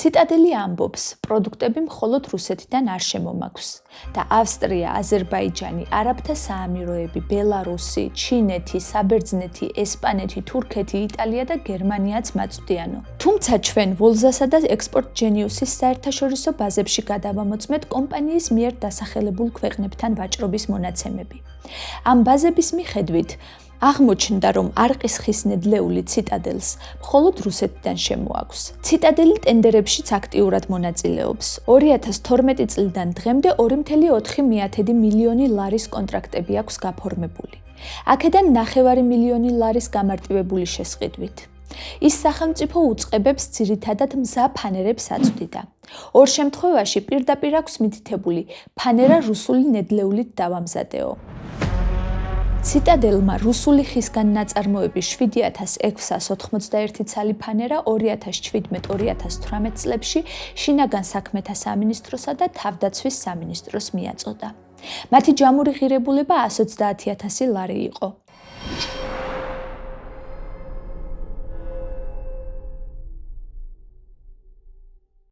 ციტადელი ამბობს, პროდუქტები მხოლოდ რუსეთიდან არ შემომაქვს და ავსტრია, აზერბაიჯანი, არაბთა საამიროები, ბელარუსი, ჩინეთი, საბერძნეთი, ესპანეთი, თურქეთი, იტალია და გერმანიაც მაწვდიანო. თუმცა ჩვენ ვოლზასა და ექსპორტ ჯენიუსის საერთაშორისო ბაზებში გადავამოწმეთ კომპანიის მიერ დასახელებულ ქვეყნებთან ვაჭრობის მონაცემები. ამ ბაზების მიხედვით აღმოჩნდა, რომ არყის ხის ნედლეული ციტადელს მხოლოდ რუსეთიდან შემოაქვს. ციტადელი ტენდერებშიც აქტიურად მონაწილეობს. 2012 წლიდან დღემდე 2,4 მილიონი ლარის კონტრაქტები აქვს გაფორმებული. აქედან 9,5 მილიონი ლარის გამარტივებული შესყიდვით. ის სახელმწიფო უწყებებს ძირითადად მზა ფანერებს აწვდიდა. ორ შემთხვევაში პირდაპირ აქვს მითითებული ფანერა რუსული ნედლეულით დავამზადეო. ციტადელმა რუსული ხისგან ნაწარმოები 7691 ცალი ფანერა 2017-2018 წლებში შინაგან საქმეთა სამინისტროსა და თავდაცვის სამინისტროს მიაწოდა. მათი ჯამური ღირებულება 130,000 ლარი იყო.